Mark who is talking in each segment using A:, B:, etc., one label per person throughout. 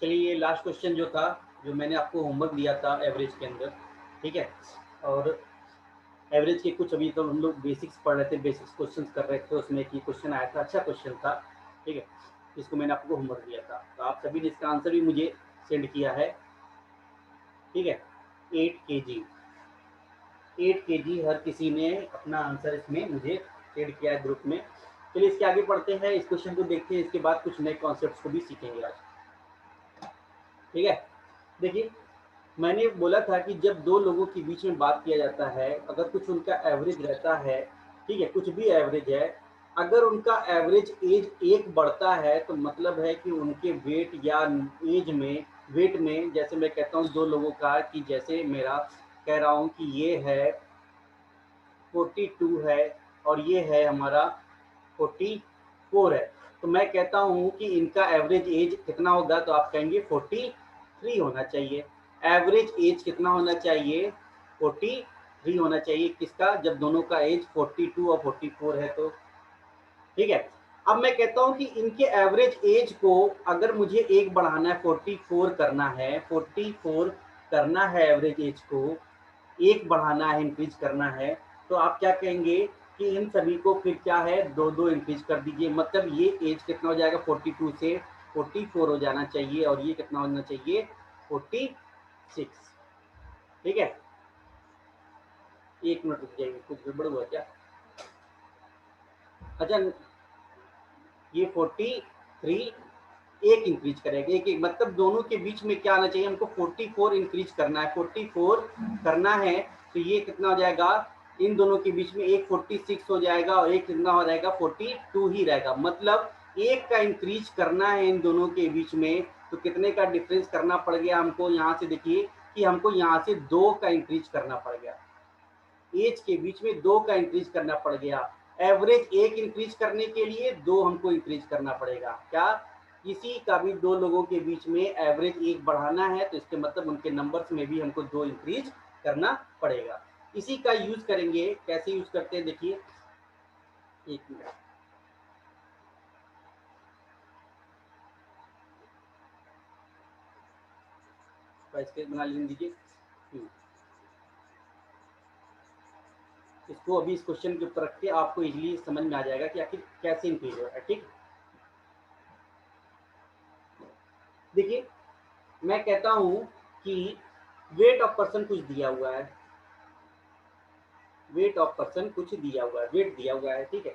A: चलिए ये last question जो था, जो मैंने आपको होमवर्क दिया था एवरेज के अंदर, ठीक है। और एवरेज के कुछ अभी तो हम लोग बेसिक्स पढ़ रहे थे, बेसिक्स क्वेश्चंस कर रहे थे, उसमें एक ही क्वेश्चन आया था, अच्छा क्वेश्चन था, ठीक है। इसको मैंने आपको होमवर्क दिया था, तो आप सभी ने इसका आंसर भी मुझे सेंड किया है, ठीक है। 8 kg, 8 kg हर किसी ने अपना आंसर इसमें मुझे सेंड किया है ग्रुप में। चलिए इसके आगे पढ़ते हैं, इस क्वेश्चन को देखते हैं, इसके बाद कुछ नए कॉन्सेप्ट्स को भी सीखेंगे आज, ठीक है। देखिए, मैंने बोला था कि जब दो लोगों के बीच में बात किया जाता है, अगर कुछ उनका एवरेज रहता है, ठीक है, कुछ भी एवरेज है, अगर उनका एवरेज एज एक बढ़ता है तो मतलब है कि उनके वेट या एज में, वेट में, जैसे मैं कहता हूँ दो लोगों का, कि जैसे मेरा कह रहा हूँ कि ये है 42 है और ये है हमारा 44 है, तो मैं कहता हूँ कि इनका एवरेज एज कितना होगा, तो आप कहेंगे 43 होना चाहिए। एवरेज एज कितना होना चाहिए, 43 होना चाहिए, किसका, जब दोनों का एज 42 और 44 है तो, ठीक है। अब मैं कहता हूँ कि इनके एवरेज एज को अगर मुझे एक बढ़ाना है, 44 करना है, 44 करना है, एवरेज एज को एक बढ़ाना है, इंक्रीज करना है, तो आप क्या कहेंगे कि इन सभी को फिर क्या है, दो दो इंक्रीज कर दीजिए, मतलब ये एज कितना हो जाएगा, 42 से 44 हो जाना चाहिए, और ये कितना होना चाहिए, 46, ठीक है। एक मिनट रुक जाइए, कुछ गड़बड़ हुआ क्या, अच्छा, ये 43 एक इंक्रीज करेगा, एक एक मतलब दोनों के बीच में क्या आना चाहिए, हमको 44 इंक्रीज करना है, 44 करना है, तो ये कितना हो जाएगा, इन दोनों के बीच में एक 46 हो जाएगा और एक कितना हो जाएगा, 42 ही रहेगा, मतलब एक का इंक्रीज करना है इन दोनों के बीच में, तो कितने का डिफरेंस करना पड़ गया हमको, यहाँ से देखिए कि हमको यहाँ से 2 का इंक्रीज करना पड़ गया, एज के बीच में 2 का इंक्रीज करना पड़ गया। एवरेज एक इंक्रीज करने के लिए 2 हमको इंक्रीज करना पड़ेगा, क्या, किसी का भी दो लोगों के बीच में एवरेज एक बढ़ाना है, तो इसके मतलब उनके नंबर्स में भी हमको 2 इंक्रीज करना पड़ेगा। इसी का यूज करेंगे, कैसे यूज करते हैं देखिए, एक मिनट, स्केच बना लीजिए। इसको अभी इस क्वेश्चन के ऊपर रख के आपको इजीली समझ में आ जाएगा कि आखिर कैसे इंक्रीज हो रहा है, ठीक। देखिए, मैं कहता हूं कि वेट ऑफ पर्सन कुछ दिया हुआ है, वेट ऑफ पर्सन कुछ दिया हुआ है, वेट दिया हुआ है, ठीक है।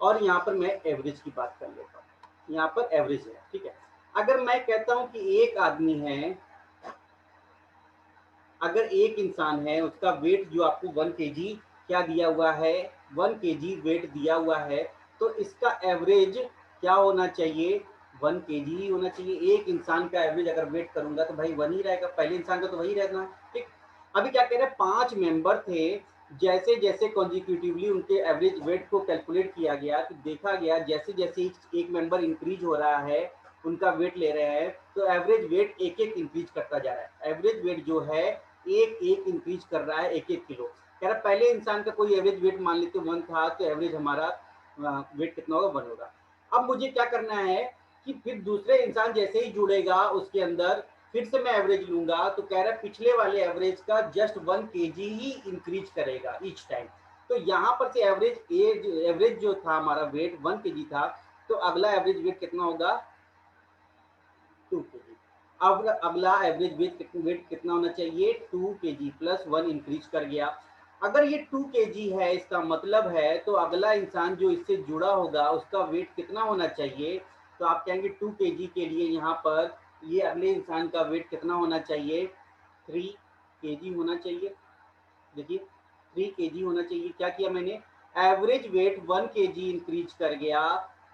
A: और यहाँ पर मैं एवरेज की बात कर लेता हूँ, यहाँ पर एवरेज है, ठीक है। अगर मैं कहता हूँ कि एक आदमी है, अगर एक इंसान है, उसका वेट जो आपको 1 kg क्या दिया हुआ है, 1 kg वेट दिया हुआ है, तो इसका एवरेज क्या होना चाहिए, 1 kg ही होना चाहिए। एक इंसान का एवरेज अगर वेट करूंगा तो भाई 1 ही रहेगा, पहले इंसान का तो वही रहना, ठीक। अभी क्या कह रहे हैं, 5 मेंबर थे, जैसे जैसे कॉन्जिक्यूटिवली उनके एवरेज वेट को कैलकुलेट किया गया, तो देखा गया जैसे जैसे एक मेंबर इंक्रीज हो रहा है, उनका वेट ले रहे हैं, तो एवरेज वेट एक एक इंक्रीज करता जा रहा है, एवरेज वेट जो है एक एक इंक्रीज कर रहा है, एक एक किलो। कह रहा पहले इंसान का कोई एवरेज वेट मान लेते 1 था, तो एवरेज हमारा वेट कितना होगा, 1 होगा। अब मुझे क्या करना है कि फिर दूसरे इंसान जैसे ही जुड़ेगा उसके अंदर, फिर से मैं एवरेज लूंगा, तो कह रहा है पिछले वाले एवरेज का जस्ट 1 kg ही इंक्रीज करेगा ईच टाइम। तो यहाँ पर से एवरेज जो था हमारा वेट 1 kg था, तो अगला एवरेज वेट कितना होगा, 2 kg। अब अगला एवरेज वेट कितना होना चाहिए, 2 kg प्लस 1 इंक्रीज कर गया। अगर ये 2 kg है, इसका मतलब है तो अगला इंसान जो इससे जुड़ा होगा उसका वेट कितना होना चाहिए, तो आप कहेंगे 2 kg के लिए यहाँ पर ये अगले इंसान का वेट कितना होना चाहिए, 3 kg होना चाहिए। देखिए 3 kg होना चाहिए, क्या किया मैंने, एवरेज वेट 1 kg इंक्रीज कर गया,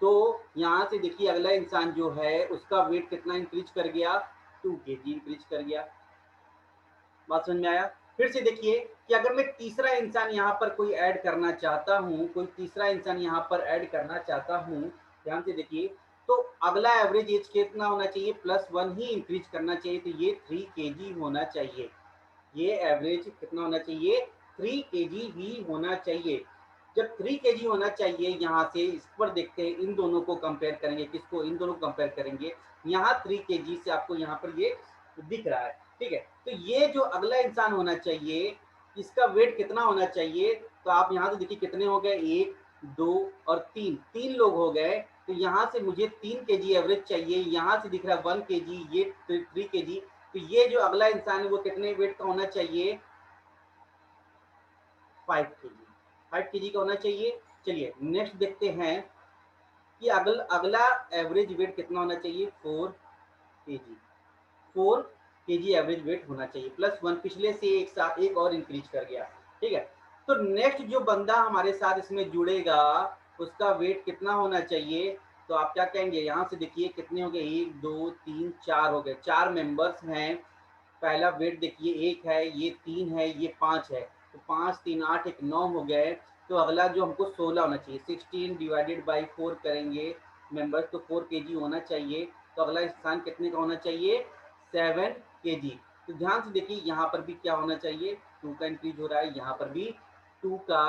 A: तो यहाँ से देखिए अगला इंसान जो है उसका वेट कितना इंक्रीज कर गया, 2 kg इंक्रीज कर गया। बात समझ में आया। फिर से देखिए कि अगर मैं तीसरा इंसान यहाँ पर कोई ऐड करना चाहता हूँ, कोई तीसरा इंसान यहाँ पर ऐड करना चाहता हूँ, ध्यान से देखिए, तो अगला एवरेज एज कितना होना चाहिए, +1 ही इंक्रीज करना चाहिए, तो ये 3 kg होना चाहिए, ये एवरेज कितना होना चाहिए, 3 kg ही होना चाहिए। जब 3 केजी होना चाहिए, यहाँ से इस पर देखते हैं, इन दोनों को कंपेयर करेंगे, किसको, इन दोनों को कंपेयर करेंगे, यहाँ 3 केजी से आपको यहाँ पर ये दिख रहा है, ठीक है। तो ये जो अगला इंसान होना चाहिए, इसका वेट कितना होना चाहिए, तो आप यहाँ से देखिए कितने हो गए, 1 2 और 3 लोग हो गए। तो यहाँ से मुझे 3 केजी एवरेज चाहिए, यहाँ से दिख रहा है 1 केजी, ये 3 केजी। तो ये जो अगला इंसान है वो कितने वेट का होना चाहिए, 5 केजी, 5 केजी का होना चाहिए। चलिए नेक्स्ट देखते हैं कि अगला एवरेज वेट कितना होना चाहिए, 4 केजी, 4 केजी एवरेज वेट होना चाहिए, +1 पिछले से एक साथ एक और इंक्रीज कर गया, ठीक है। तो नेक्स्ट जो बंदा हमारे साथ इसमें जुड़ेगा उसका वेट कितना होना चाहिए, तो आप क्या कहेंगे, यहाँ से देखिए कितने हो गए, 1 2 3 4 हो गए, 4 मेंबर्स हैं। पहला वेट देखिए 1 है, ये 3 है, ये 5 है, तो 5 3 8 1 9 हो गए। तो अगला जो हमको 16 होना चाहिए, 16 डिवाइडेड बाई 4 करेंगे मेंबर्स, तो 4 केजी होना चाहिए। तो अगला स्थान कितने का होना चाहिए, 7 केजी। तो ध्यान से देखिए यहाँ पर भी क्या होना चाहिए, 2 का इंक्रीज हो रहा है, यहाँ पर भी 2 का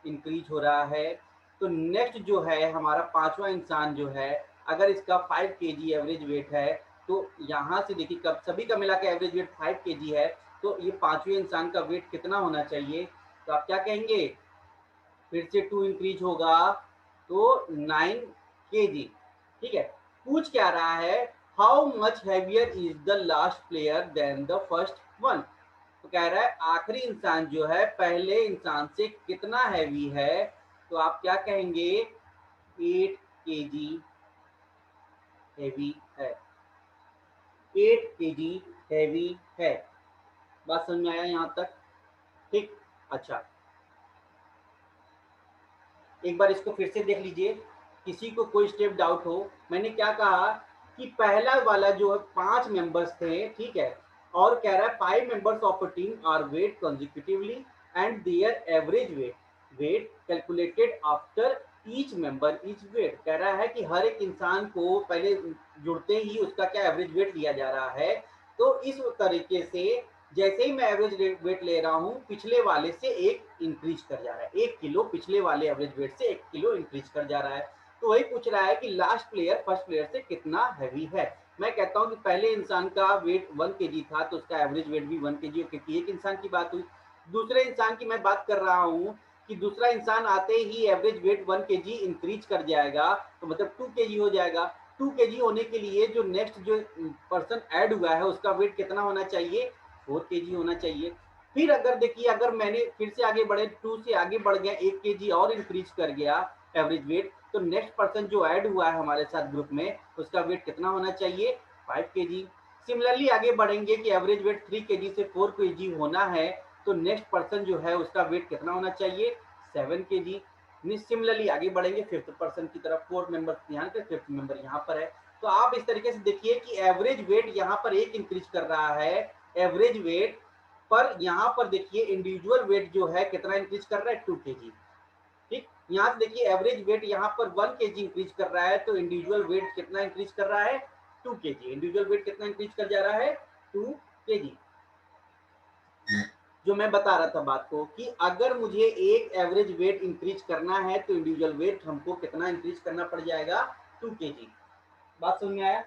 A: इंक्रीज हो रहा है। तो नेक्स्ट जो है हमारा पांचवा इंसान जो है, अगर इसका 5 केजी एवरेज वेट है, तो यहाँ से देखिए कब सभी का मिला के एवरेज वेट 5 केजी है, तो ये पांचवें इंसान का वेट कितना होना चाहिए, तो आप क्या कहेंगे, फिर से 2 इंक्रीज होगा, तो 9 केजी, ठीक है। पूछ क्या रहा है, how much heavier is the last player than the first one. तो कह रहा है आखिरी इंसान जो है पहले इंसान से कितना हैवी है, तो आप क्या कहेंगे, 8 केजी हैवी है, 8 केजी हैवी है। बात समझ में आया यहाँ तक, ठीक। अच्छा, एक बार इसको फिर से देख लीजिए, किसी को कोई स्टेप डाउट हो। मैंने क्या कहा कि पहला वाला जो है 5 मेंबर्स थे, ठीक है, और कह रहा है 5 members of a team are weighed consecutively and their average weight calculated after each member each weight. कह रहा है कि हर एक इंसान को पहले जुड़ते ही उसका क्या एवरेज वेट लिया जा रहा है। तो इस तरीके से जैसे ही मैं एवरेज वेट ले रहा हूँ, पिछले वाले से एक इंक्रीज कर जा रहा है, 1 किलो पिछले वाले एवरेज वेट से 1 किलो इंक्रीज कर जा रहा है। तो वही पूछ रहा है कि लास्ट प्लेयर फर्स्ट प्लेयर से कितना हैवी है। मैं कहता हूँ कि पहले इंसान का वेट 1 केजी था, तो उसका एवरेज वेट भी 1 केजी, क्योंकि एक इंसान की बात हुई। दूसरे इंसान की मैं बात कर रहा हूँ कि दूसरा इंसान आते ही एवरेज वेट 1 केजी इंक्रीज कर जाएगा, तो मतलब 2 केजी हो जाएगा। 2 केजी होने के लिए जो नेक्स्ट जो पर्सन ऐड हुआ है उसका वेट कितना होना चाहिए, 4 केजी होना चाहिए। फिर अगर देखिए, अगर मैंने फिर से आगे बढ़े, 2 से आगे बढ़ गया, 1 केजी और इंक्रीज कर गया एवरेज वेट, तो नेक्स्ट पर्सन जो ऐड हुआ है हमारे साथ ग्रुप में उसका वेट कितना होना चाहिए, 5 केजी। सिमिलरली आगे बढ़ेंगे कि एवरेज वेट 3 केजी से 4 केजी होना है, तो नेक्स्ट पर्सन जो है उसका वेट कितना होना चाहिए, 7 केजी। सिमिलरली आगे बढ़ेंगे फिफ्थ पर्सन की तरफ, 4 मेंबर यहाँ पे, फिफ्थ मेंबर यहाँ पर है। तो आप इस तरीके से देखिए कि एवरेज वेट यहाँ पर एक इंक्रीज कर रहा है, एवरेज वेट पर यहाँ पर देखिए इंडिविजुअल वेट जो है कितना इंक्रीज कर रहा है, 2 केजी, ठीक। यहाँ से देखिए एवरेज वेट यहाँ पर 1 केजी इंक्रीज कर रहा है, तो इंडिविजुअल वेट कितना इंक्रीज कर रहा है, 2 केजी। इंडिविजुअल वेट कितना इंक्रीज कर जा रहा है, 2 केजी। जो मैं बता रहा था बात को कि अगर मुझे एक एवरेज वेट इंक्रीज करना है तो इंडिविजुअल वेट हमको कितना इंक्रीज करना पड़ जाएगा, 2 केजी। बात समझ में आया।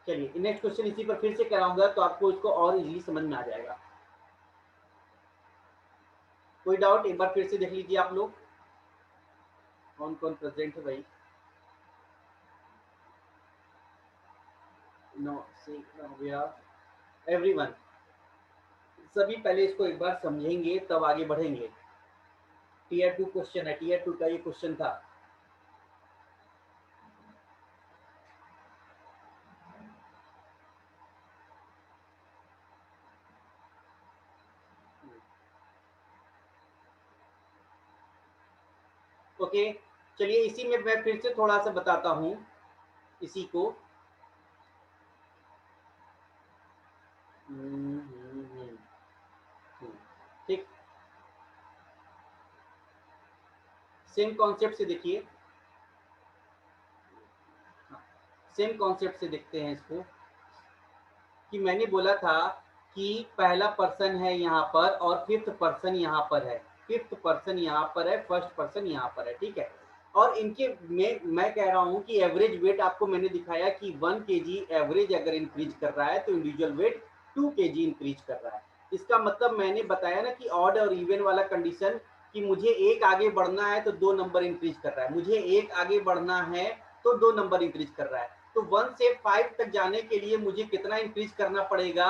A: चलिए नेक्स्ट क्वेश्चन इसी पर फिर से कराऊंगा तो आपको इसको और इजीली समझ में आ जाएगा। कोई डाउट एक बार फिर से देख लीजिए आप लोग, कौन कौन प्रेजेंट है भाई। नो सी एवरीवन, सभी पहले इसको एक बार समझेंगे तब आगे बढ़ेंगे। टीयर 2 क्वेश्चन है, टीयर 2 का ये क्वेश्चन था। ओके, चलिए इसी में मैं फिर से थोड़ा सा बताता हूँ इसी को। ठीक, सेम कॉन्सेप्ट से देखिए, सेम कॉन्सेप्ट से देखते हैं इसको, कि मैंने बोला था कि पहला पर्सन है यहाँ पर और फिफ्थ पर्सन यहाँ पर है, फिफ्थ पर्सन यहाँ पर है, फर्स्ट पर्सन यहाँ पर है, ठीक है। और इनके मैं कह रहा हूँ कि एवरेज वेट आपको मैंने दिखाया कि 1 केजी एवरेज अगर इंक्रीज कर रहा है तो इंडिविजुअल वेट 2 केजी इंक्रीज कर रहा है। इसका मतलब मैंने बताया ना कि ऑड और इवन वाला कंडीशन, कि मुझे एक आगे बढ़ना है तो 2 नंबर इंक्रीज कर रहा है, मुझे एक आगे बढ़ना है तो 2 नंबर इंक्रीज कर रहा है। तो 1 से 5 तक जाने के लिए मुझे कितना इंक्रीज करना पड़ेगा,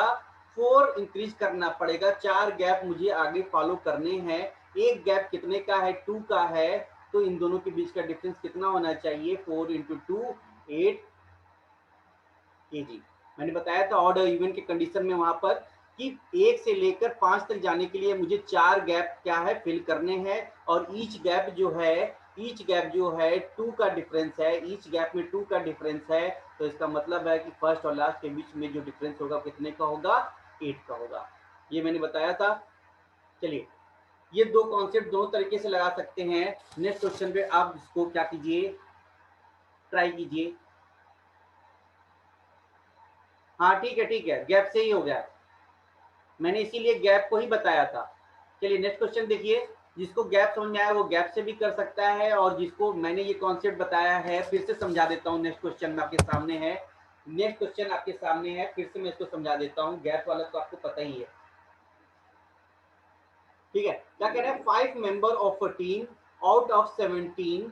A: 4 इंक्रीज करना पड़ेगा। 4 गैप मुझे आगे फॉलो करने हैं। एक गैप कितने का है, 2 का है, तो इन दोनों के बीच का डिफरेंस कितना होना चाहिए, 4 इंटू 2 8 केजी। मैंने बताया था ऑड और इवन के कंडीशन में वहां पर कि 1 से लेकर 5 तक जाने के लिए मुझे 4 गैप क्या है फिल करने हैं, और ईच गैप जो है 2 का डिफरेंस है, ईच गैप में 2 का डिफरेंस है। तो इसका मतलब है कि फर्स्ट और लास्ट के बीच में जो डिफरेंस होगा कितने का होगा, 8 का होगा। ये मैंने बताया था। चलिए, ये दो कॉन्सेप्ट दोनों तरीके से लगा सकते हैं। नेक्स्ट क्वेश्चन पे आप इसको क्या कीजिए, ट्राई कीजिए। हाँ ठीक है, गैप से ही हो गया, मैंने इसीलिए गैप को ही बताया था। चलिए नेक्स्ट क्वेश्चन देखिए। जिसको गैप समझ में आया वो गैप से भी कर सकता है, और जिसको मैंने ये कॉन्सेप्ट बताया है फिर से समझा देता हूँ। नेक्स्ट क्वेश्चन में आपके सामने है, नेक्स्ट क्वेश्चन आपके सामने है, फिर से मैं इसको समझा देता हूँ। गैप वाला तो आपको पता ही है, ठीक है। क्या कह रहा है, 5 member of a team out of 17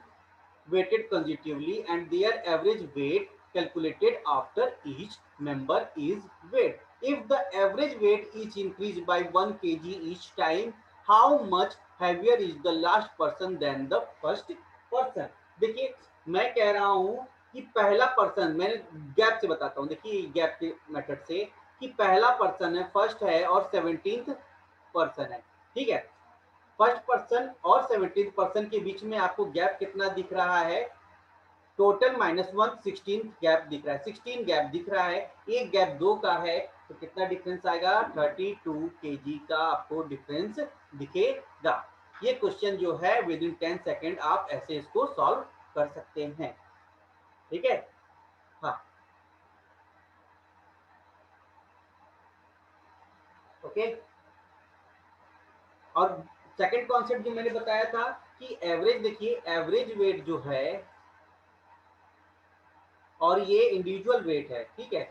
A: weighted consecutively and their average weight calculated after each member is weighed. If the average weight is increased by 1 kg each time, how much heavier is the last person than the first person? देखिए मैं कह रहा हूं कि पहला person, मैंने gap से बताता हूं, देखिए गैप के मेथड से, कि पहला पर्सन है, फर्स्ट है और 17th पर्सन है, ठीक है। फर्स्ट पर्सन और 17th पर्सन के बीच में आपको गैप कितना दिख रहा है, टोटल -1 16 गैप दिख रहा है, 16 गैप दिख रहा है। एक गैप 2 का है, तो कितना डिफरेंस आएगा, 32 केजी का आपको डिफरेंस दिखेगा। ये क्वेश्चन जो है विद इन 10 सेकेंड आप ऐसे इसको सॉल्व कर सकते हैं, ठीक है। हाँ ओके। और सेकंड कॉन्सेप्ट जो मैंने बताया था कि एवरेज, देखिए एवरेज वेट जो है और ये इंडिविजुअल वेट है, ठीक है।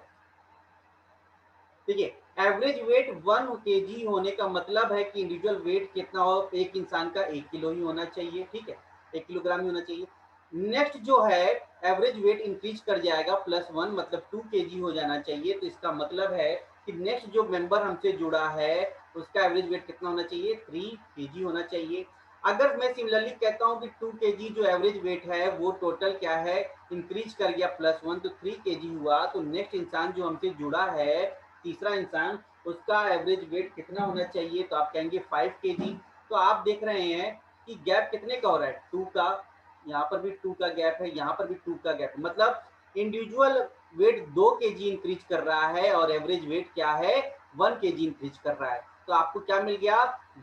A: देखिए एवरेज वेट 1 केजी होने का मतलब है कि इंडिविजुअल वेट कितना हो, एक इंसान का 1 किलो ही होना चाहिए, ठीक है, 1 किलोग्राम ही होना चाहिए। नेक्स्ट जो है एवरेज वेट इंक्रीज कर जाएगा +1, मतलब 2 केजी हो जाना चाहिए। तो इसका मतलब है कि नेक्स्ट जो मेंबर हमसे जुड़ा है उसका एवरेज वेट कितना होना चाहिए, 3 केजी होना चाहिए। अगर मैं सिमिलरली कहता हूँ कि 2 केजी जो एवरेज वेट है वो टोटल क्या है, इंक्रीज कर गया +1, तो 3 केजी हुआ। तो नेक्स्ट इंसान जो हमसे जुड़ा है, तीसरा इंसान, उसका एवरेज वेट कितना होना चाहिए, तो आप कहेंगे 5 केजी। तो आप देख रहे हैं कि गैप कितने का हो रहा है, 2 का, यहाँ पर भी 2 का गैप है, यहाँ पर भी 2 का गैप है, मतलब इंडिविजुअल वेट 2 केजी इंक्रीज कर रहा है और एवरेज वेट क्या है, 1 केजी इंक्रीज कर रहा है। तो आपको क्या मिल गया,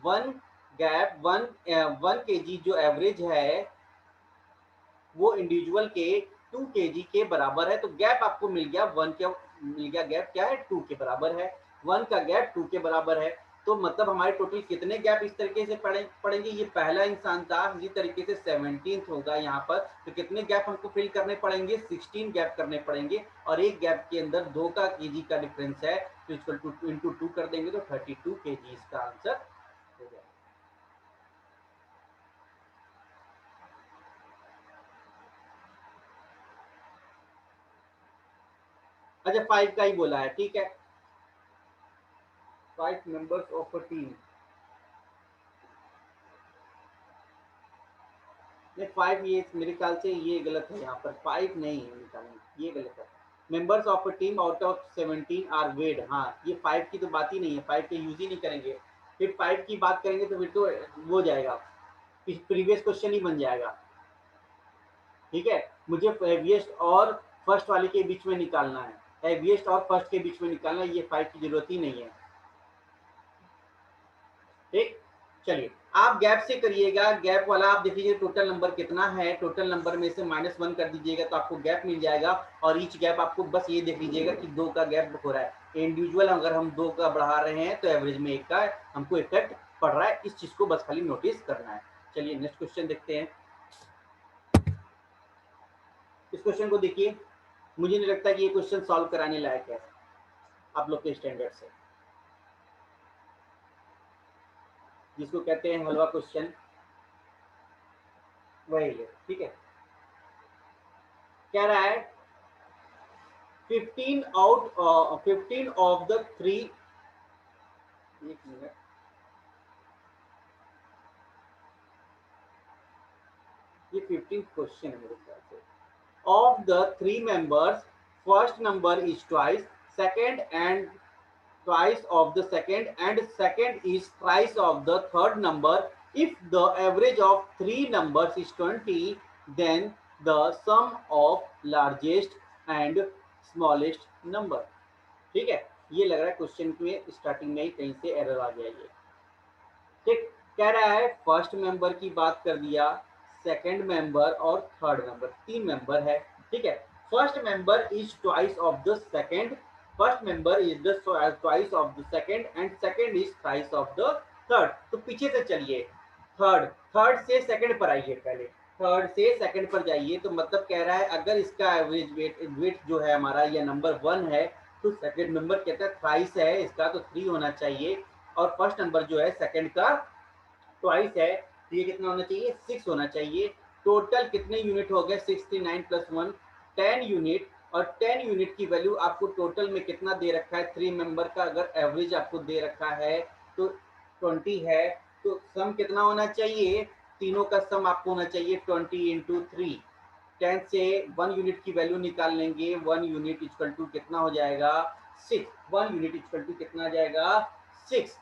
A: 1 गैप 1 केजी जो एवरेज है वो इंडिविजुअल के 2 केजी के बराबर है। तो गैप आपको मिल गया 1 के, मिल गया गैप क्या है, 2 के बराबर है। 1 का गैप 2 के बराबर है। तो मतलब हमारे टोटल कितने गैप इस तरीके से पड़ेंगे, ये पहला इंसान था, इसी तरीके से 17th होगा यहाँ पर। तो कितने गैप हमको फिल करने पड़ेंगे, 16 गैप करने पड़ेंगे, और एक गैप के अंदर 2 का केजी का डिफरेंस है, तो इक्वल टू इंटू 2 कर देंगे तो 32 केजी इसका आंसर हो जाएगा। अच्छा 5 का ही बोला है, ठीक है। 5 मेंबर्स ऑफ अ टीम, नहीं 5, ये मेरे ख्याल से ये गलत है, यहाँ पर 5 नहीं है निकालना, ये गलत है। Members of a team out of 17 are wed, हाँ ये 5 की तो बात ही नहीं है, 5 के यूज ही नहीं करेंगे। फिर 5 की बात करेंगे तो फिर तो वो हो जाएगा, प्रीवियस क्वेश्चन ही बन जाएगा, ठीक है। मुझे हेवीएस्ट और फर्स्ट वाले के बीच में निकालना है, हेवीएस्ट और फर्स्ट के बीच में निकालना है, ये 5 की जरूरत ही नहीं है, ठीक। चलिए आप गैप से करिएगा, गैप वाला आप देख लीजिए टोटल नंबर कितना है, टोटल नंबर में से -1 कर दीजिएगा तो आपको गैप मिल जाएगा। और ईच गैप आपको बस ये देख लीजिएगा कि 2 का गैप हो रहा है। इंडिविजुअल अगर हम 2 का बढ़ा रहे हैं तो एवरेज में 1 का हमको इफेक्ट पड़ रहा है। इस चीज को बस खाली नोटिस करना है। चलिए नेक्स्ट क्वेश्चन देखते हैं। इस क्वेश्चन को देखिए, मुझे नहीं लगता कि ये क्वेश्चन सॉल्व कराने लायक है आप लोग के स्टैंडर्ड से, जिसको कहते हैं हलवा क्वेश्चन, वही है। ठीक है, कह रहा है 15 ऑफ द 3, एक मिनट, ये 15 क्वेश्चन है मेरे ख्याल से। Of the 3 members, first number is twice second and twice of the second, and second is thrice of the third number. If the average of 3 numbers is 20, then the sum of largest and smallest number. ठीक है, ये लग रहा है question में starting में ही कहीं से एरर आ गया ये। ठीक, कह रहा है फर्स्ट मेंबर की बात कर दिया, सेकंड मेंबर और थर्ड मेंबर, 3 मेंबर है। ठीक है, first member is twice of the second, first member is the twice of the second, and second is twice of the third. तो पीछे से चलिए, थर्ड से सेकंड पर आइए, पहले थर्ड से सेकंड पर जाइए। तो मतलब कह रहा है अगर इसका एवरेज वेट जो है हमारा या नंबर 1 है, तो सेकंड नंबर कहता है थ्राइस है इसका, तो 3 होना चाहिए। और फर्स्ट नंबर जो है सेकंड का ट्वाइस है, तो ये कितना होना चाहिए, 6 होना चाहिए। टोटल कितने यूनिट हो गए, 69 प्लस 1 10 यूनिट। और 10 यूनिट की वैल्यू आपको टोटल में कितना दे रखा है, 3 मेंबर का अगर एवरेज आपको दे रखा है तो 20 है। तो सम कितना होना चाहिए, तीनों का सम आपको होना चाहिए 20 इंटू 3। 10 से 1 यूनिट की वैल्यू निकाल लेंगे, 1 यूनिट इक्वल टू कितना हो जाएगा, 6। 1 यूनिट इक्वल टू कितना आ जाएगा, 6।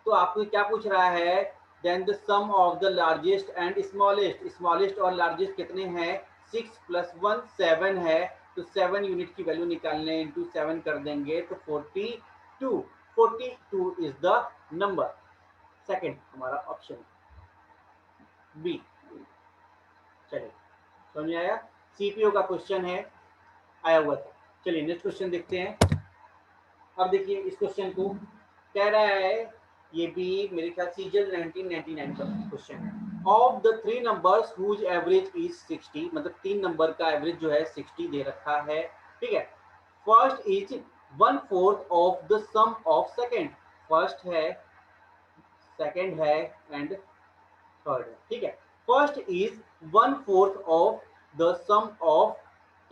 A: तो आपको क्या पूछ रहा है, then the sum of the largest and smallest, smallest और लार्जेस्ट कितने हैं, 6 प्लस 1 7 है। तो 7 यूनिट की वैल्यू निकालने इंटू 7 कर देंगे तो 42 इज द नंबर। सेकंड हमारा ऑप्शन बी। चलिए समझ में आया, सीपीओ का क्वेश्चन है, आया हुआ था। चलिए नेक्स्ट क्वेश्चन देखते हैं। अब देखिए इस क्वेश्चन को कह रहा है, ये भी मेरे ख्याल सीजल 1999 का क्वेश्चन है। Of the 3 numbers whose average is 60, मतलब 3 नंबर का एवरेज जो है 60 दे रखा है। ठीक है, first is 1/4 of the sum of second, first है, सेकंड है एंड थर्ड है। ठीक है, first is 1/4 of the sum of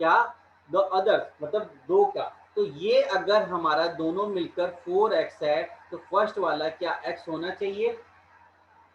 A: क्या, द अदर्स, मतलब 2 का। तो ये अगर हमारा दोनों मिलकर 4x है तो फर्स्ट वाला क्या x होना चाहिए।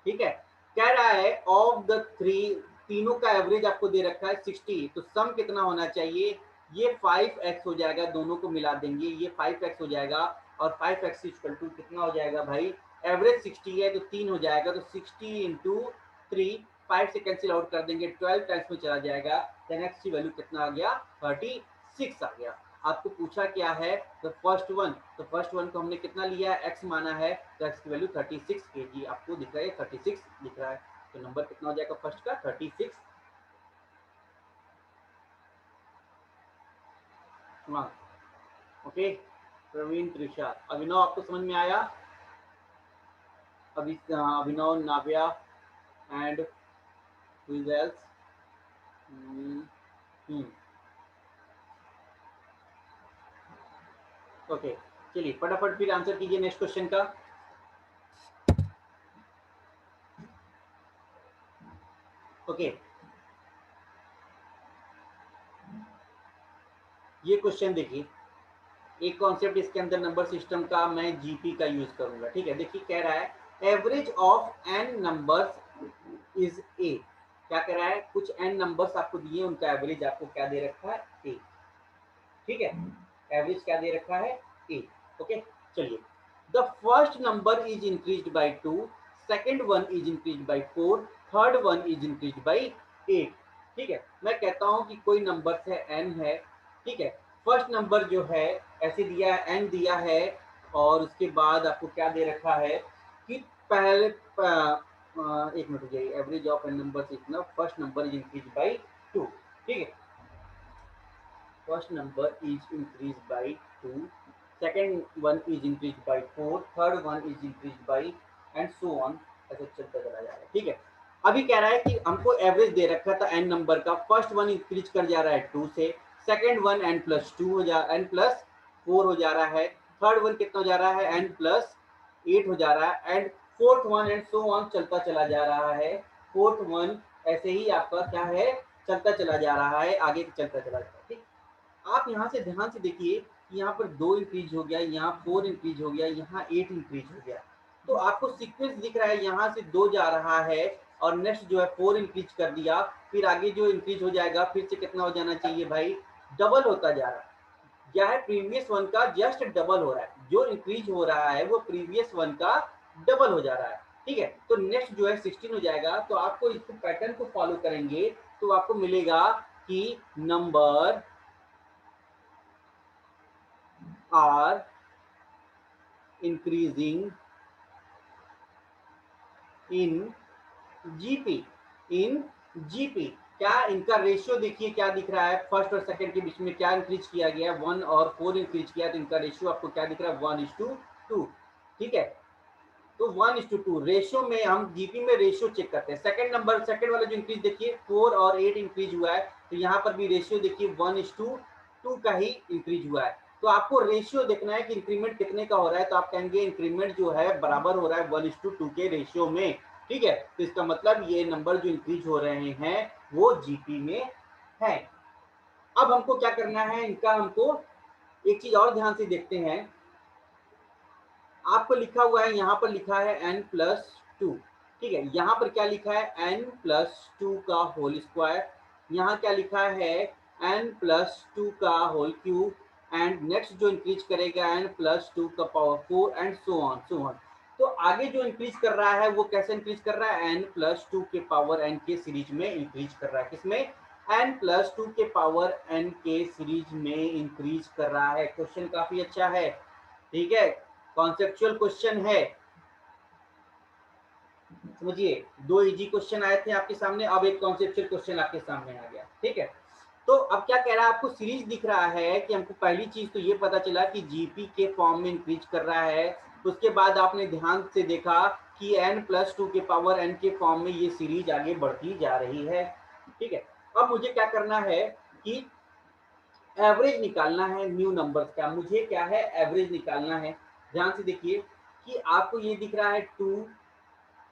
A: ठीक है, कह रहा है ऑफ द 3, तीनों का एवरेज आपको दे रखा है 60, तो सम कितना होना चाहिए, ये 5x हो जाएगा, दोनों को मिला देंगे ये 5x हो जाएगा। और 5x इक्वल टू कितना हो जाएगा भाई, एवरेज 60 है तो 3 हो जाएगा, तो 60 इंटू 3, 5 से कैंसिल आउट कर देंगे, 12 टाइम्स में चला जाएगा, देन x की वैल्यू कितना आ गया, 36 आ गया। आपको पूछा क्या है, तो फर्स्ट वन, तो फर्स्ट वन को हमने कितना लिया है, x माना है, तो x की वैल्यू 36 kg आपको दिख रहा है, 36 दिख रहा है। तो नंबर कितना हो जाएगा फर्स्ट का, 36। ओके, प्रवीण, त्रिशा, अभिनव, आपको समझ में आया, अभिनव, नाव्या एंड रिजल्ट्स। ओके, चलिए फटाफट फिर आंसर कीजिए नेक्स्ट क्वेश्चन का। ओके, ये क्वेश्चन देखिए, एक कॉन्सेप्ट इसके अंदर नंबर सिस्टम का मैं जीपी का यूज करूंगा। ठीक है, देखिए कह रहा है average of n numbers is a, क्या कह रहा है, कुछ एन नंबर्स आपको दिए, उनका एवरेज आपको क्या दे रखा है, ए। ठीक है, एवरेज क्या दे रखा है, ए। ओके, चलिए, the first number is increased by 2, second one is increased by 4, third one is increased by 8। ठीक है, मैं कहता हूं कि कोई नंबर है एन है। ठीक है, फर्स्ट नंबर जो है ऐसे दिया है, एन दिया है, और उसके बाद आपको क्या दे रखा है कि पहले एक मिनट हो जाइए, एवरेज ऑफ एन नंबर इतना, first number is increase by 2, ठीक है, first number is increase by 2, second one is increase by 4, third one is increase by and so on, ऐसे चलता चला जा रहा है, ठीक है। अभी कह रहा है कि हमको एवरेज दे रखा था एन नंबर का, फर्स्ट वन इंक्रीज कर जा रहा है 2 से, सेकेंड वन एन प्लस 2 हो जा, एन प्लस 4 हो जा रहा है, थर्ड वन कितना हो जा रहा है, एन प्लस 8 हो जा रहा है, and fourth one and so on चलता चला जा रहा है, फोर्थ वन ऐसे ही आपका क्या है, चलता चला जा रहा है, आगे चलता चला जा रहा है, ठीक। आप यहाँ से ध्यान से देखिए कि यहाँ पर 2 इंक्रीज हो गया, यहाँ 4 इंक्रीज हो गया, यहाँ 8 इंक्रीज हो गया, तो आपको सीक्वेंस दिख रहा है, यहाँ से 2 जा रहा है और नेक्स्ट जो है 4 इंक्रीज कर दिया, फिर आगे जो इंक्रीज हो जाएगा फिर से कितना हो जाना चाहिए भाई, डबल होता जा रहा है, क्या है, प्रीवियस वन का जस्ट डबल हो रहा है, जो इंक्रीज हो रहा है वो प्रीवियस वन का डबल हो जा रहा है, ठीक है। तो नेक्स्ट जो है 16 हो जाएगा, तो आपको इस पैटर्न को फॉलो करेंगे तो आपको मिलेगा कि number are increasing in GP, in GP, क्या इनका रेशियो देखिए क्या दिख रहा है, फर्स्ट और सेकंड के बीच में क्या इंक्रीज किया गया है, 1 और 4 इंक्रीज किया, तो इनका रेशियो आपको क्या दिख रहा है, 1:2, ठीक है। तो 1:2 रेशियो में हम जीपी में रेशियो चेक करते हैं, सेकंड नंबर, सेकंड वाला जो इंक्रीज देखिए 4 और 8 इंक्रीज हुआ है, तो यहाँ पर भी रेशियो देखिए 1:2 का ही इंक्रीज हुआ है, तो आपको रेशियो देखना है कि इंक्रीमेंट कितने का हो रहा है, तो आप कहेंगे इंक्रीमेंट जो है बराबर हो रहा है 1:2 के रेशियो में, ठीक है। तो इसका मतलब ये नंबर जो इंक्रीज हो रहे हैं वो जीपी में है। अब हमको क्या करना है, इनका हमको एक चीज और ध्यान से देखते हैं, आपको लिखा हुआ है, यहाँ पर लिखा है n+2, ठीक है, यहाँ पर क्या लिखा है n+2 का होल स्क्वायर, यहाँ क्या लिखा है n+2 का होल क्यूब, एंड नेक्स्ट जो इंक्रीज करेगा n+2 का पावर 4 एंड सो ऑन। तो आगे जो इंक्रीज कर रहा है वो कैसे इंक्रीज कर रहा है, n+2 के पावर n के सीरीज में इंक्रीज कर रहा है, किसमें, n+2 के पावर n के सीरीज में इंक्रीज कर रहा है। क्वेश्चन काफी अच्छा है, ठीक है, कॉन्सेप्चुअल क्वेश्चन है, समझिए, 2 इजी क्वेश्चन आए थे आपके सामने, अब एक कॉन्सेप्चुअल क्वेश्चन आपके सामने आ गया, ठीक है। तो अब क्या कह रहा है, आपको सीरीज दिख रहा है कि हमको पहली चीज तो ये पता चला कि जीपी के फॉर्म में इंक्रीज कर रहा है, उसके बाद आपने ध्यान से देखा कि n+2 के पावर n के फॉर्म में ये सीरीज आगे बढ़ती जा रही है, ठीक है। अब मुझे क्या करना है कि एवरेज निकालना है न्यू नंबर्स का, मुझे क्या है, एवरेज निकालना है। ध्यान से देखिए कि आपको ये दिख रहा है 2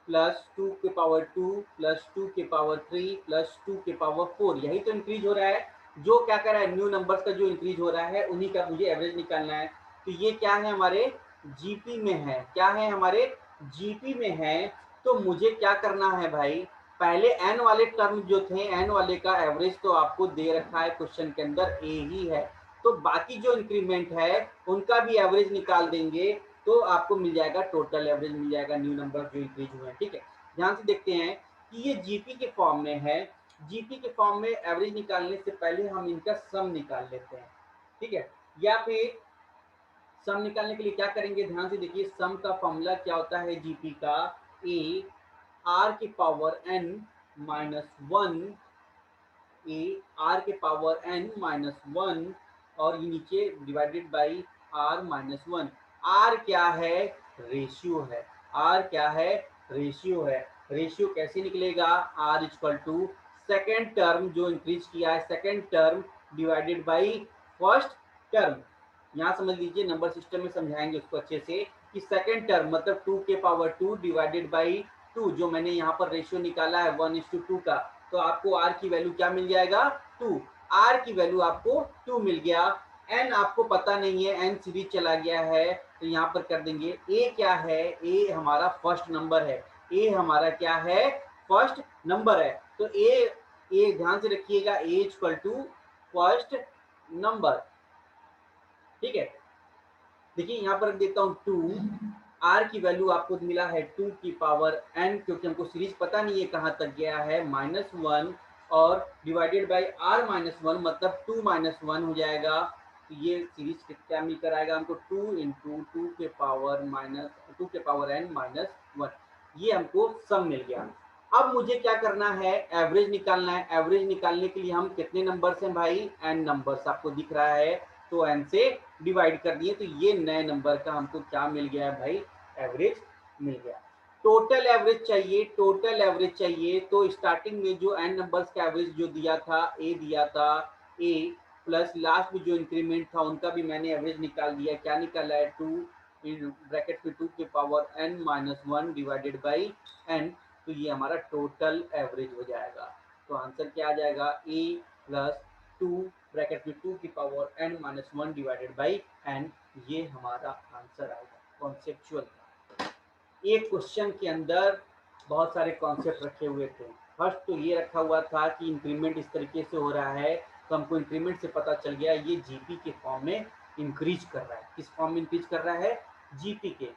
A: प्लस 2 के पावर 2 प्लस 2 के पावर 3 प्लस 2 के पावर 4, यही तो इंक्रीज हो रहा है, जो क्या कर रहा है, न्यू नंबर्स का जो इंक्रीज हो रहा है उन्हीं का मुझे एवरेज निकालना है। तो ये क्या है, हमारे जीपी में है, क्या है, हमारे जीपी में है। तो मुझे क्या करना है भाई, पहले एन वाले टर्म जो थे, एन वाले का एवरेज तो आपको दे रखा है क्वेश्चन के अंदर, ए ही है, तो बाकी जो इंक्रीमेंट है उनका भी एवरेज निकाल देंगे, तो आपको मिल जाएगा, टोटल एवरेज मिल जाएगा न्यू नंबर जो इंक्रीज हुए हैं, ठीक है। ध्यान से देखते हैं कि ये जीपी के फॉर्म में है, जीपी के फॉर्म में एवरेज निकालने से पहले हम इनका सम निकाल लेते हैं, ठीक है। या फिर सम निकालने के लिए क्या करेंगे, ध्यान से देखिए, सम का फॉर्मूला क्या होता है जीपी का, ए आर के पावर n -1, ए आर के पावर n-1 और ये नीचे डिवाइडेड बाई r-1। आर क्या है, रेशियो है, आर क्या है, रेशियो है। रेशियो कैसे निकलेगा, r equal to second term जो इंक्रीज किया है, second term divided by first term. यहाँ समझ लीजिए, नंबर सिस्टम में समझाएंगे उसको अच्छे से कि सेकेंड टर्म मतलब 2 के पावर 2 डिवाइडेड बाई 2, जो मैंने यहाँ पर रेशियो निकाला है 1:2 का, तो आपको आर की वैल्यू क्या मिल जाएगा, 2, आर की वैल्यू आपको 2 मिल गया। एन आपको पता नहीं है, एन सीरीज चला गया है, तो यहाँ पर कर देंगे। ए क्या है, ए हमारा फर्स्ट नंबर है, ए हमारा क्या है, फर्स्ट नंबर है, तो ए ध्यान से रखिएगा, ए इक्वल टू फर्स्ट नंबर, ठीक है। देखिए यहाँ पर देता हूँ 2, आर की वैल्यू आपको मिला है 2 की पावर n, क्योंकि हमको सीरीज पता नहीं है कहाँ तक गया है, -1 और डिवाइडेड बाई r-1 मतलब 2-1 हो जाएगा, तो ये सीरीज क्या मिलकर आएगा हमको, 2 × 2 के पावर n-1। ये हमको सम मिल गया। अब मुझे क्या करना है, एवरेज निकालना है। एवरेज निकालने के लिए हम कितने नंबर्स हैं भाई, n नंबर्स आपको दिख रहा है, तो n से डिवाइड कर दिए, तो ये नए नंबर का हमको क्या मिल गया है भाई, एवरेज मिल गया। टोटल एवरेज चाहिए, टोटल एवरेज चाहिए, तो स्टार्टिंग में जो n नंबर्स का एवरेज जो दिया था, a दिया था, a प्लस लास्ट में जो इंक्रीमेंट था उनका भी मैंने एवरेज निकाल दिया। क्या निकाला है, 2 इन ब्रैकेट में 2 के power n minus 1 divided by n, तो ये हमारा टोटल एवरेज हो जाएगा। तो आंसर क्या आ जाएगा, a प्लस 2 ब्रैकेट में 2 की power n minus 1 divided by n, ये हमारा आंसर आएगा कॉन्सेप्चुअल का। एक क्वेश्चन के अंदर बहुत सारे कॉन्सेप्ट रखे हुए थे। फर्स्ट तो ये रखा हुआ था कि इंक्रीमेंट इस तरीके से हो रहा है, तो हमको इंक्रीमेंट से पता चल गया ये जीपी के फॉर्म में इंक्रीज कर रहा है। किस फॉर्म में इंक्रीज कर रहा है, जीपी के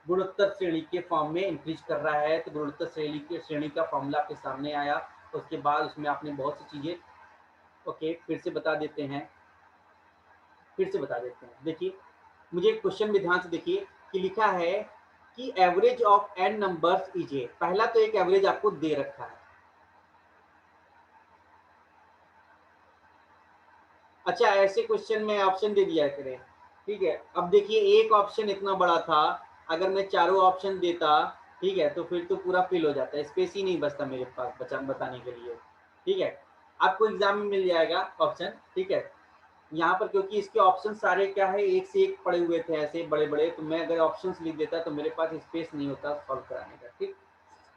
A: गुणोत्तर श्रेणी के फॉर्म में इंक्रीज कर रहा है। तो गुणोत्तर श्रेणी का फॉर्मूला आपके सामने आया, उसके बाद उसमें आपने बहुत सी चीजें, ओके फिर से बता देते हैं, देखिए मुझे क्वेश्चन में ध्यान से देखिए कि लिखा है कि average of n numbers is ए, पहला तो एक एवरेज आपको दे रखा है। अच्छा, ऐसे क्वेश्चन में ऑप्शन दे दिया करें, ठीक है। अब देखिए एक ऑप्शन इतना बड़ा था, अगर मैं चारों ऑप्शन देता, ठीक है, तो फिर तो पूरा फिल हो जाता है, स्पेस ही नहीं बचता मेरे पास बताने के लिए, ठीक है। आपको एग्जाम में मिल जाएगा ऑप्शन, ठीक है। यहाँ पर क्योंकि इसके ऑप्शन सारे क्या है, एक से एक पड़े हुए थे ऐसे बड़े बड़े, तो मैं अगर ऑप्शंस लिख देता तो मेरे पास स्पेस नहीं होता सॉल्व कराने का, ठीक।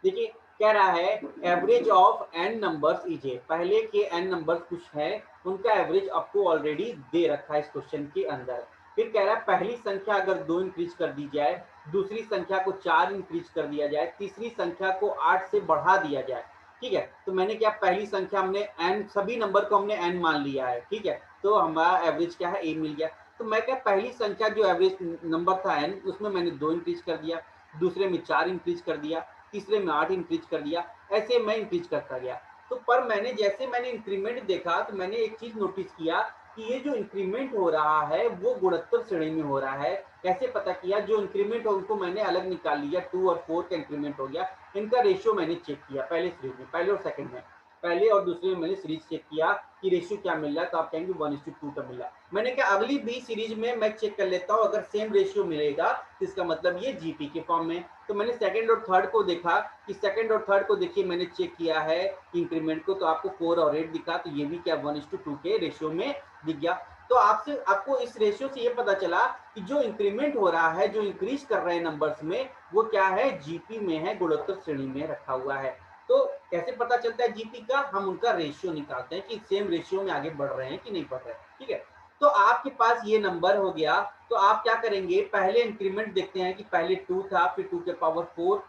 A: देखिए कह रहा है average of n numbers is ए, पहले के n नंबर्स कुछ है, उनका एवरेज आपको ऑलरेडी दे रखा है इस क्वेश्चन के अंदर। फिर कह रहा है पहली संख्या अगर 2 इंक्रीज कर दी जाए, दूसरी संख्या को 4 इंक्रीज कर दिया जाए, तीसरी संख्या को 8 से बढ़ा दिया जाए, ठीक है। तो मैंने क्या, पहली संख्या हमने n, सभी नंबर को हमने n मान लिया है, ठीक है, तो हमारा एवरेज क्या है, a मिल गया। तो मैं क्या, पहली संख्या जो एवरेज नंबर था n, उसमें मैंने 2 इंक्रीज कर दिया, दूसरे में 4 इंक्रीज कर दिया, तीसरे में 8 इंक्रीज कर दिया, ऐसे मैं इंक्रीज करता गया। तो पर मैंने जैसे मैंने इंक्रीमेंट देखा तो मैंने एक चीज नोटिस किया कि ये जो इंक्रीमेंट हो रहा है वो गुणोत्तर श्रेणी में हो रहा है। कैसे पता किया, जो इंक्रीमेंट हो उनको मैंने अलग निकाल लिया, 2 और 4 का इंक्रीमेंट हो गया, इनका रेशियो मैंने चेक किया पहले सीरीज में, पहले और सेकंड में, पहले और दूसरे में मैंने सीरीज चेक किया कि रेशियो क्या मिल रहा है, तो आप कहेंगे 1:2 का मिल रहा है। मैंने कहा अगली भी सीरीज में मैं चेक कर लेता हूँ, अगर सेम रेशियो मिलेगा तो इसका मतलब ये जीपी के फॉर्म में। तो मैंने सेकंड और थर्ड को देखा कि सेकंड और थर्ड को देखिए मैंने चेक किया है इंक्रीमेंट को, तो आपको 4 और 8 दिखा, तो ये भी क्या 1:2 के रेशियो में दिख गया। तो आपको इस रेशियो से ये पता चला कि जो इंक्रीमेंट हो रहा है, जो इंक्रीज कर रहे हैं नंबर्स में, वो क्या है, जीपी में है, गुणोत्तर श्रेणी में रखा हुआ है। तो कैसे पता चलता है जीपी का, हम उनका रेशियो निकालते हैं कि सेम रेशियो में आगे बढ़ रहे हैं कि नहीं बढ़ रहे हैं, ठीक है। तो आपके पास ये नंबर हो गया, तो आप क्या करेंगे, पहले इंक्रीमेंट देखते हैं कि पहले 2 था, फिर 2 के पावर 4,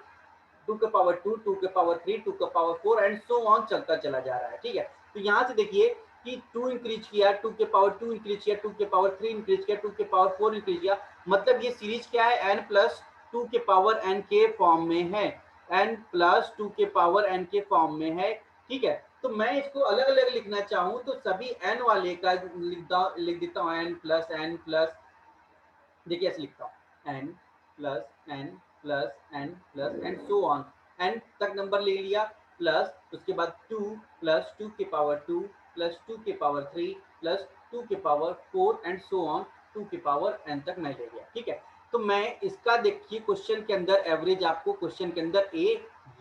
A: 2 के पावर 2, 2 के पावर 3, 2 के पावर 4 एंड सो ऑन चलता चला जा रहा है, ठीक है। तो यहाँ से देखिए कि 2 इंक्रीज किया, 2 के पावर 2 इंक्रीज किया, 2 के पावर 3 इंक्रीज किया, 2 के पावर 4 इंक्रीज किया, मतलब ये सीरीज क्या है, n प्लस 2 के पावर n के फॉर्म में है, n प्लस 2 के पावर n के फॉर्म में है, ठीक है। तो मैं इसको अलग अलग लिखना चाहूँ तो सभी n वाले का लिख देता हूँ, n प्लस, देखिए ऐसे लिखता हूँ, n plus n plus n plus and so on, n तक नंबर ले लिया, प्लस उसके बाद 2 प्लस 2 के पावर 2 प्लस 2 के पावर 3 प्लस 2 के पावर 4 एंड सो ऑन 2 के पावर n तक मैं ले गया, ठीक है। तो मैं इसका देखिए क्वेश्चन के अंदर एवरेज, आपको क्वेश्चन के अंदर a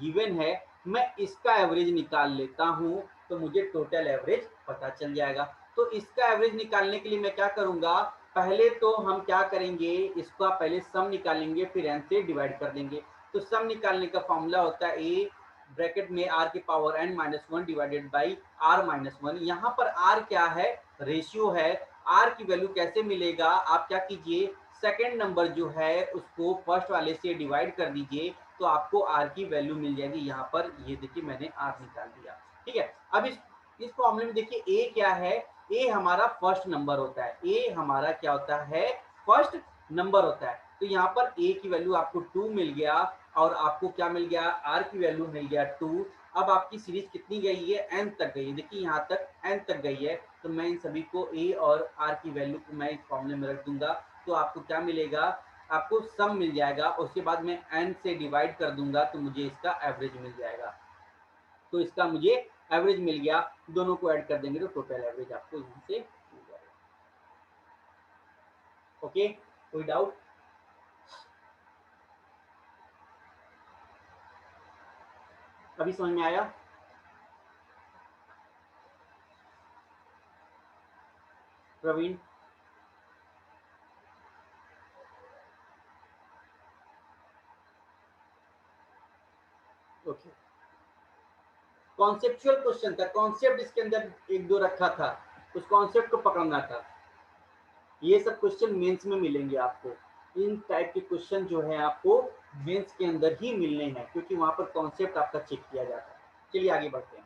A: गिवन है, मैं इसका एवरेज निकाल लेता हूँ तो मुझे टोटल एवरेज पता चल जाएगा। तो इसका एवरेज निकालने के लिए मैं क्या करूंगा, पहले तो हम क्या करेंगे, इसका पहले सम निकालेंगे, फिर n से डिवाइड कर देंगे। तो सम निकालने का फॉर्मूला होता है a ब्रैकेट में r के power n minus 1 divided by r minus 1। यहाँ पर r क्या है, रेशियो है। r की वैल्यू कैसे मिलेगा, आप क्या कीजिए, सेकेंड नंबर जो है उसको फर्स्ट वाले से डिवाइड कर दीजिए, तो आपको r की वैल्यू मिल जाएगी। यहाँ पर ये देखिए मैंने r निकाल दिया, ठीक है। अब इस फॉर्मूले में देखिए a क्या है, ए हमारा फर्स्ट नंबर होता है, ए हमारा क्या होता है, फर्स्ट नंबर होता है। तो यहाँ पर ए की वैल्यू आपको 2 मिल गया, और आपको क्या मिल गया, आर की वैल्यू मिल गया 2। अब आपकी सीरीज कितनी गई है, एन तक गई है, देखिए यहाँ तक एन तक गई है। तो मैं इन सभी को ए और आर की वैल्यू को मैं इस फॉर्मूले में रख दूंगा, तो आपको क्या मिलेगा आपको सम मिल जाएगा, उसके बाद मैं n से डिवाइड कर दूंगा तो मुझे इसका एवरेज मिल जाएगा। तो इसका मुझे एवरेज मिल गया, दोनों को ऐड कर देंगे तो टोटल एवरेज आपको यहाँ से मिल जाएगा। ओके, कोई डाउट? अभी समझ में आया? प्रवीण? ओके, कॉन्सेप्चुअल क्वेश्चन था, कॉन्सेप्ट इसके अंदर एक दो रखा था, उस कॉन्सेप्ट को पकड़ना था। ये सब क्वेश्चन मेंस में मिलेंगे आपको, इन टाइप के क्वेश्चन जो है आपको मेंस के अंदर ही मिलने हैं, क्योंकि वहां पर कॉन्सेप्ट आपका चेक किया जाता है। चलिए आगे बढ़ते हैं।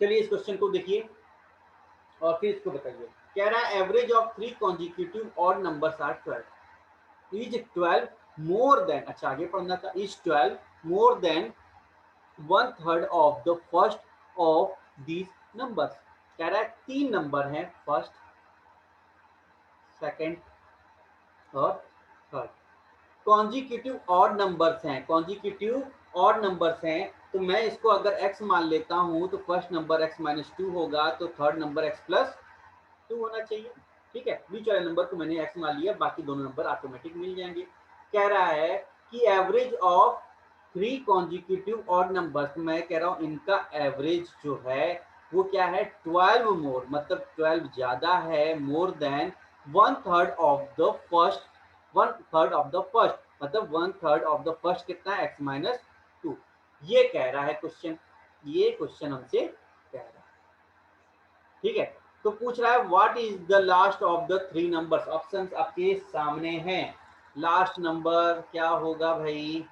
A: चलिए इस क्वेश्चन को देखिए और फिर इसको बताइए। कह रहा है average of 3 consecutive odd numbers are 12। Is 12 more than, अच्छा आगे पढ़ना था, is 12 more than 1/3 of the first of these numbers. कह रहा है 3 नंबर हैं, फर्स्ट, सेकंड और थर्ड, कॉन्जिक्यूटिव ऑड नंबर्स हैं, कॉन्जिक्यूटिव ऑड नंबर्स हैं। तो मैं इसको अगर x मान लेता हूं तो फर्स्ट नंबर x-2 होगा, तो थर्ड नंबर x+2 होना चाहिए। ठीक है, बीच वाले नंबर को मैंने x मान लिया, बाकी दोनों नंबर ऑटोमेटिक मिल जाएंगे। कह रहा है कि average of 3 consecutive odd numbers, मैं कह रहा हूं इनका एवरेज जो है वो क्या है, 12 मोर, मतलब 12 ज्यादा है, मोर than 1/3 of the first, 1/3 of the first, मतलब 1/3 ऑफ द फर्स्ट कितना है, x-2। ये कह रहा है क्वेश्चन, ये क्वेश्चन हमसे कह रहा है। ठीक है, तो पूछ रहा है what is the last of the 3 numbers. Options आपके सामने हैं, लास्ट नंबर क्या होगा भाई,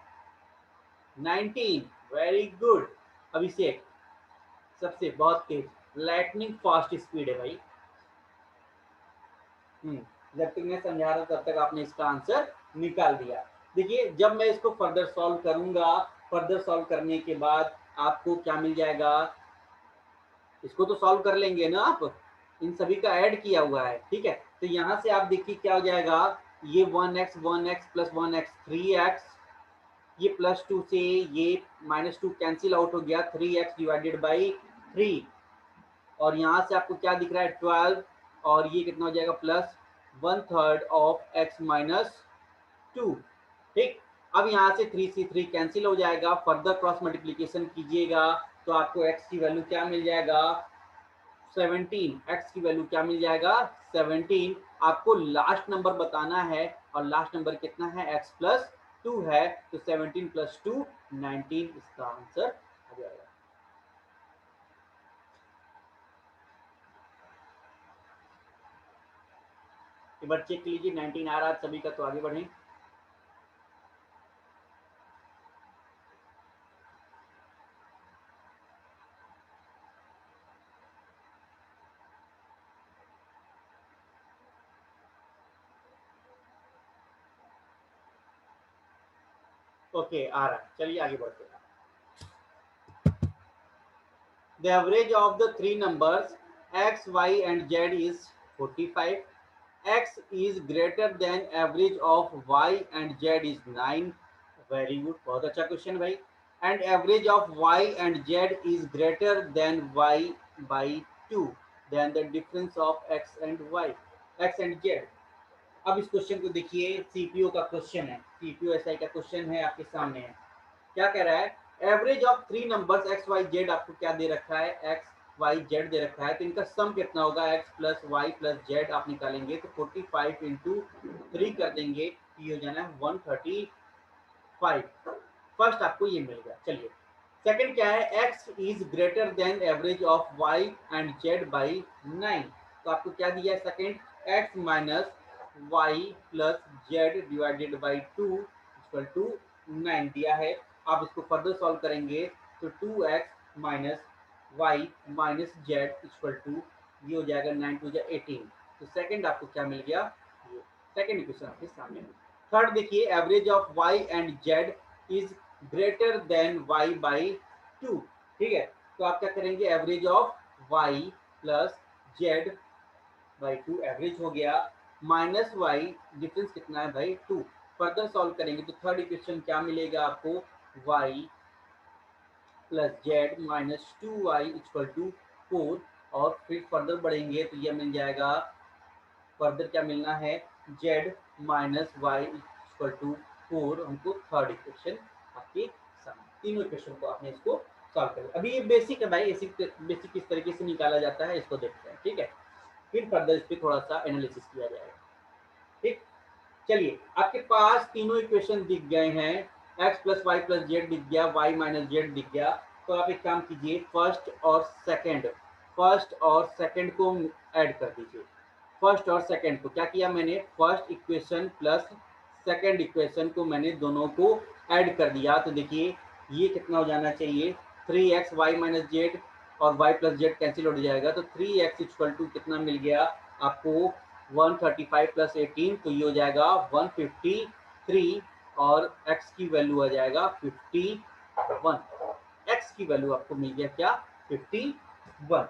A: 19। वेरी गुड अभिषेक, सबसे बहुत तेज, लाइटनिंग फास्ट स्पीड है भाई। जब तक मैं समझा रहा तब तक आपने इसका आंसर निकाल दिया। देखिए जब मैं इसको फर्दर सॉल्व करूंगा, फर्दर सॉल्व करने के बाद आपको क्या मिल जाएगा, इसको तो सॉल्व कर लेंगे ना आप, इन सभी का ऐड किया हुआ है। ठीक है, तो यहाँ से आप देखिए क्या हो जाएगा, ये 1x प्लस 1x 3x, ये +2 से ये -2 कैंसिल आउट हो गया, 3x डिवाइडेड बाई 3, और यहाँ से आपको क्या दिख रहा है 12, और ये कितना हो जाएगा प्लस 1/3 ऑफ x-2। ठीक, अब यहाँ से 3 से 3 कैंसिल हो जाएगा, फर्दर क्रॉस मल्टीप्लीकेशन कीजिएगा तो आपको x की वैल्यू क्या मिल जाएगा, 17। x की वैल्यू क्या मिल जाएगा, 17। आपको लास्ट नंबर बताना है, और लास्ट नंबर कितना है, x+2 है, तो 17 + 2 19 इसका आंसर आ जाएगा। एक बार चेक लीजिए 19 आ रहा है सभी का, तो आगे बढ़ें। ओके आ रहा है, चलिए आगे बढ़ते हैं। The average of the 3 numbers x, y and z is 45. X is greater than average of y and z is 9. Very good, बहुत अच्छा क्वेश्चन भाई। And average of y and z is greater than y by 2. Then the difference of x and y, x and z। अब इस question को देखिए, CPO का question है, CPO SI का क्वेश्चन है आपके सामने है। क्या कह रहा है, average of 3 numbers x y z, आपको क्या दे रखा है, एक्स वाई जेड दे रखा है, तो इनका सम कितना होगा, x plus y plus z आप निकालेंगे तो 45 इंटू 3 कर देंगे, ये हो जाना है 135। फर्स्ट आपको ये मिल गया। चलिए सेकंड क्या है, x is greater than average of y and z by 9, तो आपको क्या दिया है second, x minus y plus z divided by 2 equal to 9 दिया है। आप इसको फर्दर सॉल्व करेंगे तो 2x minus y minus z equal to, ये हो जाएगा 9 2 18। तो सेकंड आपको क्या मिल गया, ये सेकंड इक्वेशन आपके सामने। थर्ड देखिए, average of y and z is greater then y by 2। ठीक है, तो आप क्या करेंगे, average of y plus z by 2 average हो गया, माइनस वाई, डिफरेंस कितना है भाई 2। फर्दर सॉल्व करेंगे तो थर्ड इक्वेशन क्या मिलेगा आपको, y plus z minus 2y equal to 4। और फिर फर्दर बढ़ेंगे तो यह मिल जाएगा, फर्दर क्या मिलना है, z minus y equal to 4। हमको थर्ड इक्वेशन आपके सामने, तीनों इक्वेशन को आपने इसको सॉल्व कर। अभी ये बेसिक है भाई, बेसिक किस तरीके से निकाला जाता है इसको देखते हैं, ठीक है। फिर फर्दर इस पर थोड़ा सा एनालिसिस किया जाएगा, ठीक। चलिए, आपके पास तीनों इक्वेशन दिख गए हैं, x plus y plus z दिख गया, y माइनस जेड दिख गया। तो आप एक काम कीजिए, फर्स्ट और सेकंड को ऐड कर दीजिए। फर्स्ट और सेकंड को क्या किया मैंने, first equation plus second equation को मैंने दोनों को ऐड कर दिया। तो देखिए ये कितना हो जाना चाहिए, 3x वाई माइनस जेड और y प्लस जेड कैंसिल हो जाएगा, तो 3x इक्वल टू कितना मिल गया आपको, 135 प्लस 18, तो ये हो जाएगा 153। और x की वैल्यू आ जाएगा 51। x की वैल्यू आपको मिल गया क्या, 51।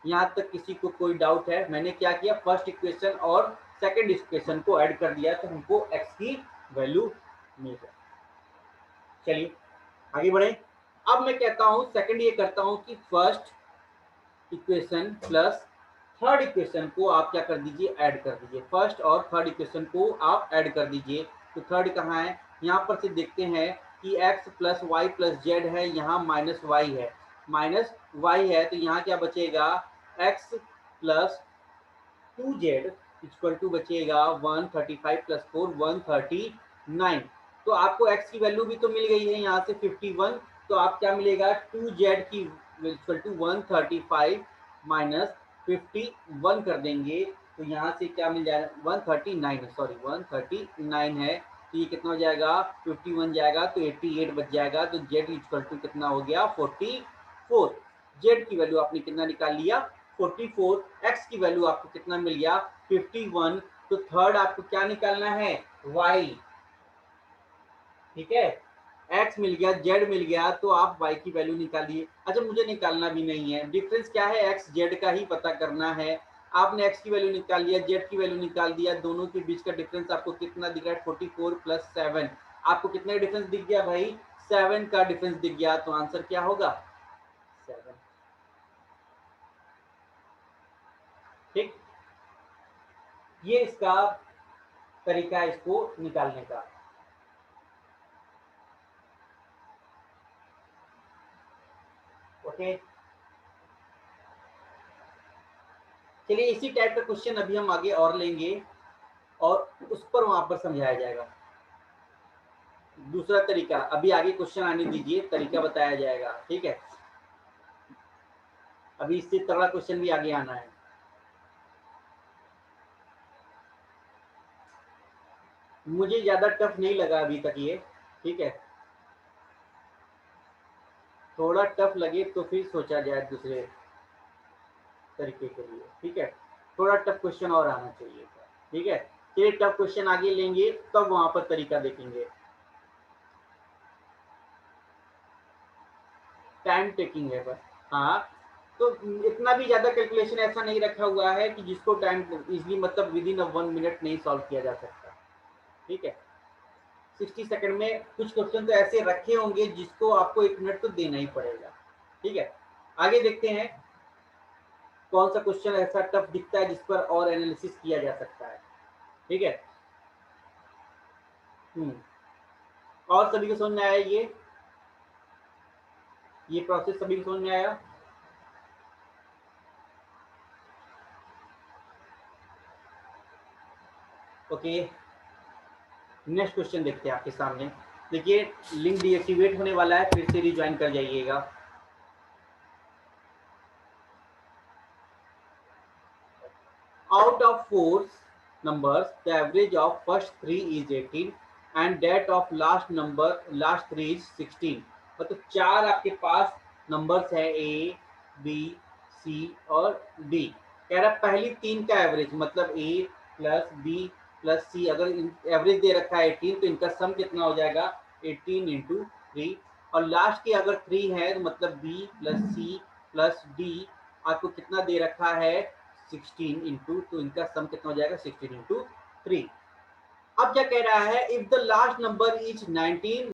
A: यहाँ तक किसी को कोई डाउट है? मैंने क्या किया, फर्स्ट इक्वेशन और सेकंड इक्वेशन को ऐड कर दिया तो हमको x की वैल्यू मिल गया। चलिए आगे बढ़े। अब मैं कहता हूं सेकंड ये करता हूं कि first equation plus third equation को आप क्या कर दीजिए, ऐड कर दीजिए। फर्स्ट और थर्ड इक्वेशन को आप ऐड कर दीजिए। तो थर्ड कहाँ है, यहाँ पर से देखते हैं कि x plus y plus z है, यहाँ माइनस वाई है, तो यहाँ क्या बचेगा, x plus 2z equal to बचेगा 135 प्लस 4 139। तो आपको x की वैल्यू भी तो मिल गई है यहाँ से 51। तो आप क्या मिलेगा, 2z की इक्वल टू 135 माइनस 51 कर देंगे तो यहाँ से क्या मिल जाएगा, 139 सॉरी 139 है। तो ये कितना हो जाएगा, 51 जाएगा तो 88 बच जाएगा। तो z इक्वल टू कितना हो गया, 44। z की वैल्यू आपने कितना निकाल लिया, 44। x की वैल्यू आपको कितना मिल गया, 51। तो थर्ड आपको क्या निकालना है, y, ठीक है। x मिल गया, z मिल गया, तो आप y की वैल्यू निकालिए। अच्छा मुझे निकालना भी नहीं है, डिफरेंस क्या है, x z का ही पता करना है। आपने x की वैल्यू निकाल लिया, z की वैल्यू निकाल दिया, दोनों के बीच का डिफरेंस आपको कितना दिख रहा है, 44 प्लस 7। आपको कितना डिफरेंस दिख गया भाई, 7 का डिफरेंस दिख गया। तो आंसर क्या होगा, 7, ठीक। ये इसका तरीका है इसको निकालने का। ओके, चलिए इसी टाइप का क्वेश्चन अभी हम आगे और लेंगे और उस पर वहां पर समझाया जाएगा। दूसरा तरीका, अभी आगे क्वेश्चन आने दीजिए, तरीका बताया जाएगा, ठीक है। अभी इससे तगड़ा क्वेश्चन भी आगे आना है। मुझे ज्यादा टफ नहीं लगा अभी तक ये, ठीक है। थोड़ा टफ लगे तो फिर सोचा जाए दूसरे तरीके के लिए, ठीक है। थोड़ा टफ क्वेश्चन और आना चाहिए, ठीक है। ये टफ क्वेश्चन आगे लेंगे तब वहां पर तरीका देखेंगे। टाइम टेकिंग है बस, हाँ। तो इतना भी ज्यादा कैलकुलेशन ऐसा नहीं रखा हुआ है कि जिसको टाइम इजिली मतलब विद इन 1 मिनट नहीं सॉल्व किया जा सकता, ठीक है। 60 सेकंड में कुछ क्वेश्चन तो ऐसे रखे होंगे जिसको आपको 1 मिनट तो देना ही पड़ेगा, ठीक है। आगे देखते हैं कौन सा क्वेश्चन ऐसा टफ दिखता है जिस पर और एनालिसिस किया जा सकता है, ठीक है। और सभी को समझ में आया ये प्रोसेस सभी को समझ में आया। ओके, नेक्स्ट क्वेश्चन देखते हैं आपके सामने। देखिए लिंक डीएक्टिवेट होने वाला है, फिर से रिज्वाइन कर जाइएगा। Out of 4 numbers, the average of first 3 is 18 and that of last 3 is 16। मतलब 4 आपके पास नंबर्स है A, B, C और D। कह रहा पहली 3 का एवरेज मतलब A plus B plus C, अगर एवरेज दे रखा है 18 तो इनका सम कितना हो जाएगा, 18 इंटू 3। और लास्ट की अगर 3 है तो मतलब B plus C plus D आपको कितना दे रखा है, 16 इंटू, तो इनका सम कितना हो जाएगा 16 इंटू 3। अब क्या कह रहा है, if the last number is 19